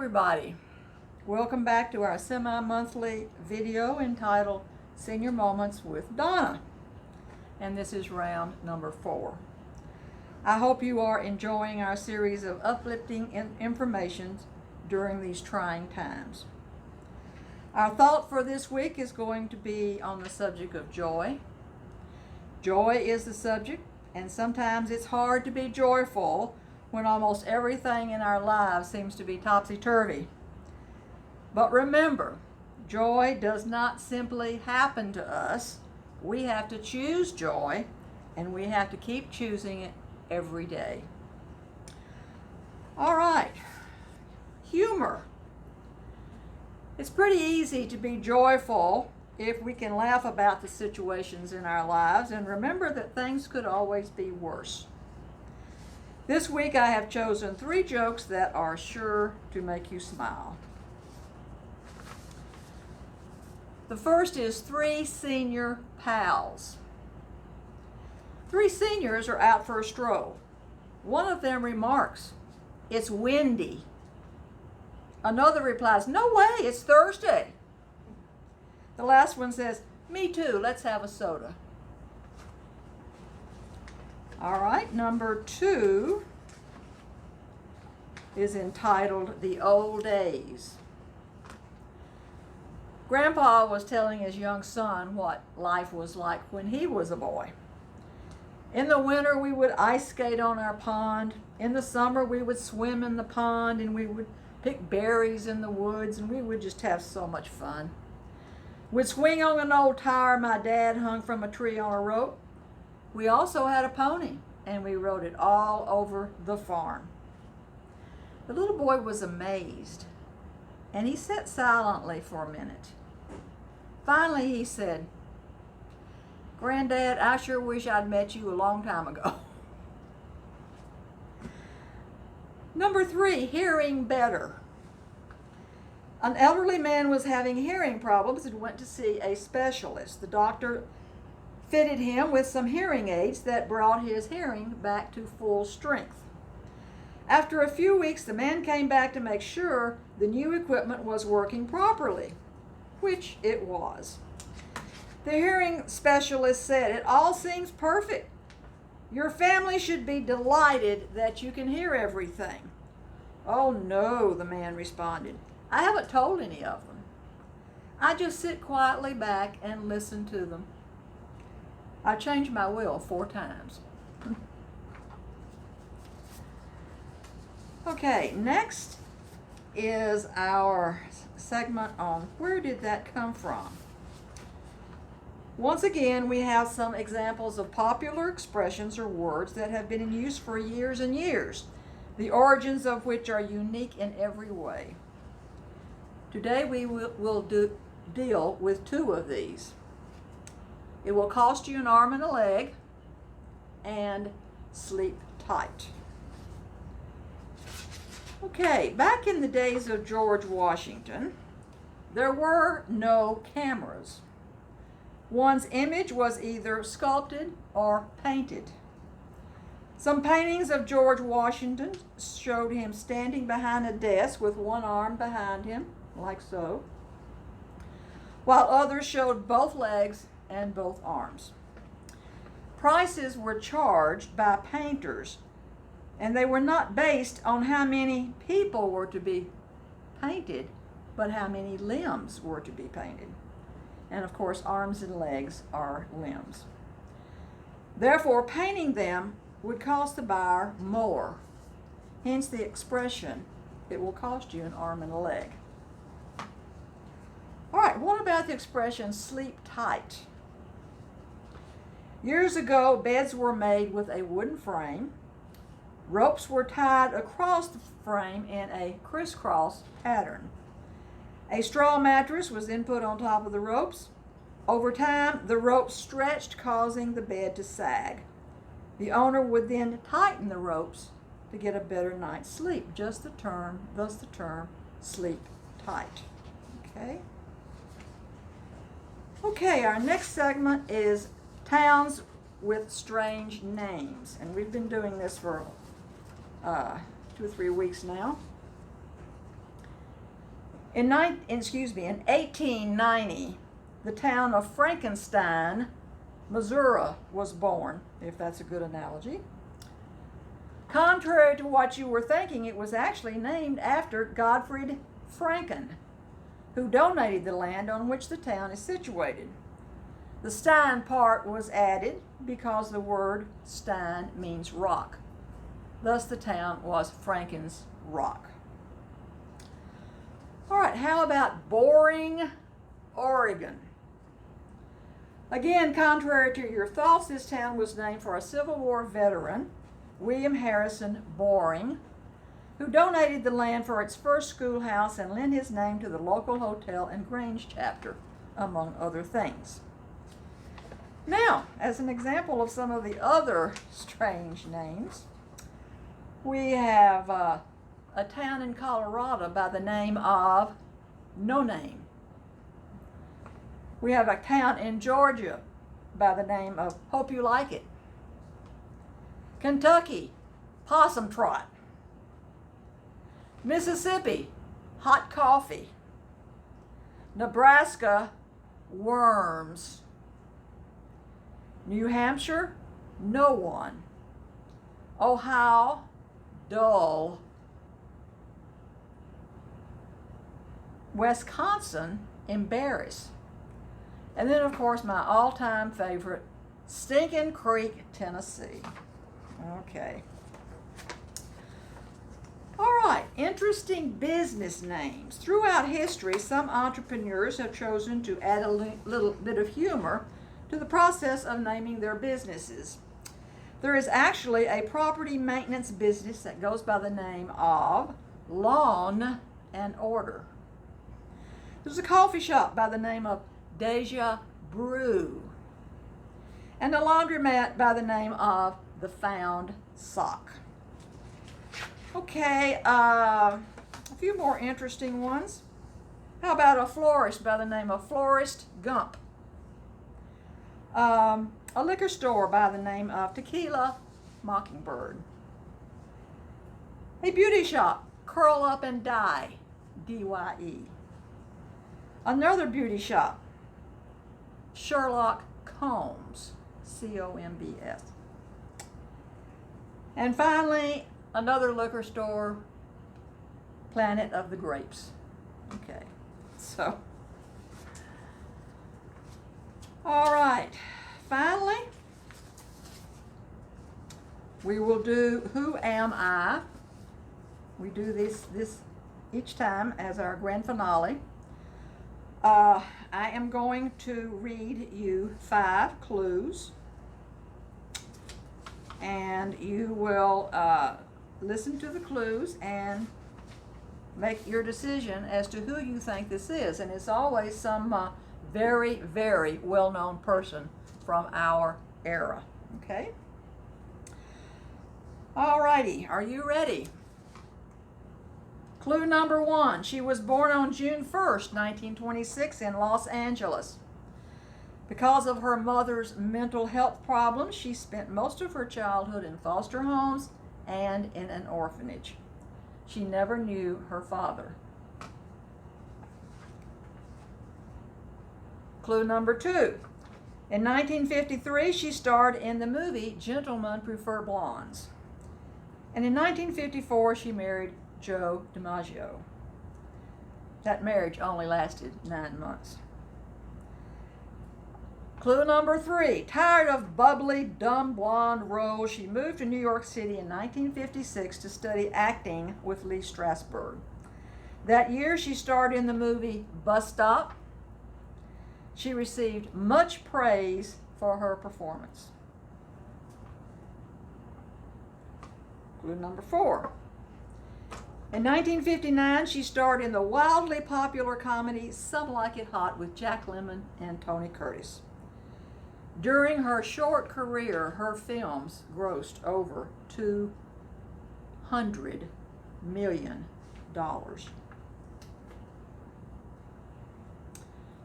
everybody. Welcome back to our semi-monthly video entitled Senior Moments with Donna. And this is round number 4. I hope you are enjoying our series of uplifting information during these trying times. Our thought for this week is going to be on the subject of joy. Joy is the subject, and sometimes it's hard to be joyful when almost everything in our lives seems to be topsy-turvy. But remember, joy does not simply happen to us. We have to choose joy, and we have to keep choosing it every day. All right, humor. It's pretty easy to be joyful if we can laugh about the situations in our lives and remember that things could always be worse. This week I have chosen 3 jokes that are sure to make you smile. The first is 3 senior pals. 3 seniors are out for a stroll. One of them remarks, "It's windy." Another replies, "No way, it's Thursday." The last one says, "Me too, let's have a soda." All right, number 2 is entitled The Old Days. Grandpa was telling his young son what life was like when he was a boy. In the winter, we would ice skate on our pond. In the summer, we would swim in the pond, and we would pick berries in the woods, and we would just have so much fun. We'd swing on an old tire my dad hung from a tree on a rope. We also had a pony, and we rode it all over the farm. The little boy was amazed, and he sat silently for a minute. Finally, he said, "Granddad, I sure wish I'd met you a long time ago." Number 3, hearing better. An elderly man was having hearing problems and went to see a specialist. The doctor fitted him with some hearing aids that brought his hearing back to full strength. After a few weeks, the man came back to make sure the new equipment was working properly, which it was. The hearing specialist said, "It all seems perfect. Your family should be delighted that you can hear everything." "Oh no," the man responded. "I haven't told any of them. I just sit quietly back and listen to them. I changed my will 4 times. Okay, next is our segment on where did that come from? Once again, we have some examples of popular expressions or words that have been in use for years and years, the origins of which are unique in every way. Today we will deal with 2 of these. It will cost you an arm and a leg, and sleep tight. Okay, back in the days of George Washington, there were no cameras. One's image was either sculpted or painted. Some paintings of George Washington showed him standing behind a desk with one arm behind him, like so, while others showed both legs and both arms. Prices were charged by painters, and they were not based on how many people were to be painted, but how many limbs were to be painted. And of course, arms and legs are limbs. Therefore, painting them would cost the buyer more. Hence the expression, "It will cost you an arm and a leg." All right, what about the expression "sleep tight"? Years ago, beds were made with a wooden frame. Ropes were tied across the frame in a crisscross pattern. A straw mattress was then put on top of the ropes. Over time, the ropes stretched, causing the bed to sag. The owner would then tighten the ropes to get a better night's sleep. Thus the term "sleep tight." Okay, our next segment is towns with strange names, and we've been doing this for 2 or 3 weeks now. In 1890, the town of Frankenstein, Missouri, was born, if that's a good analogy. Contrary to what you were thinking, it was actually named after Gottfried Franken, who donated the land on which the town is situated. The Stein part was added because the word Stein means rock. Thus, the town was Franken's Rock. All right, how about Boring, Oregon? Again, contrary to your thoughts, this town was named for a Civil War veteran, William Harrison Boring, who donated the land for its first schoolhouse and lent his name to the local hotel and Grange chapter, among other things. Now, as an example of some of the other strange names, we have a town in Colorado by the name of No Name. We have a town in Georgia by the name of Hope You Like It. Kentucky, Possum Trot. Mississippi, Hot Coffee. Nebraska, Worms. New Hampshire, No One. Ohio, Dull. Wisconsin, Embarrass. And then, of course, my all-time favorite, Stinking Creek, Tennessee. Okay. All right, interesting business names. Throughout history, some entrepreneurs have chosen to add a little bit of humor to the process of naming their businesses. There is actually a property maintenance business that goes by the name of Lawn and Order. There's a coffee shop by the name of Deja Brew, and a laundromat by the name of The Found Sock. Okay, a few more interesting ones. How about a florist by the name of Florist Gump? A liquor store by the name of Tequila Mockingbird. A beauty shop, Curl Up and Dye, D-Y-E. Another beauty shop, Sherlock Combs, C-O-M-B-S. And finally, another liquor store, Planet of the Grapes. Okay, so, all right, finally, we will do Who Am I? We do this each time as our grand finale. I am going to read you 5 clues, and you will listen to the clues and make your decision as to who you think this is. And it's always some very, very well-known person from our era. Okay? All righty, are you ready? Clue number 1, she was born on June 1st, 1926 in Los Angeles. Because of her mother's mental health problems, she spent most of her childhood in foster homes and in an orphanage. She never knew her father. Clue number 2, in 1953 she starred in the movie Gentlemen Prefer Blondes. And in 1954 she married Joe DiMaggio. That marriage only lasted 9 months. Clue number 3, tired of bubbly, dumb blonde roles, she moved to New York City in 1956 to study acting with Lee Strasberg. That year she starred in the movie Bus Stop. She received much praise for her performance. Clue number 4. In 1959, she starred in the wildly popular comedy Some Like It Hot with Jack Lemmon and Tony Curtis. During her short career, her films grossed over $200 million.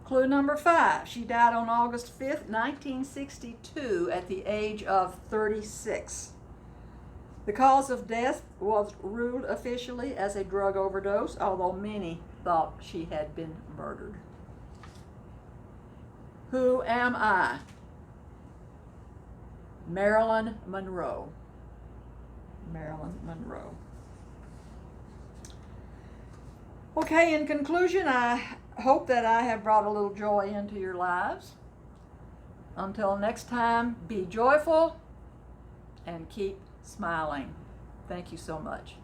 Clue number 5. She died on August 5th, 1962 at the age of 36. The cause of death was ruled officially as a drug overdose, although many thought she had been murdered. Who am I? Marilyn Monroe. Marilyn Monroe. Okay, in conclusion, I hope that I have brought a little joy into your lives. Until next time, be joyful and keep smiling. Thank you so much.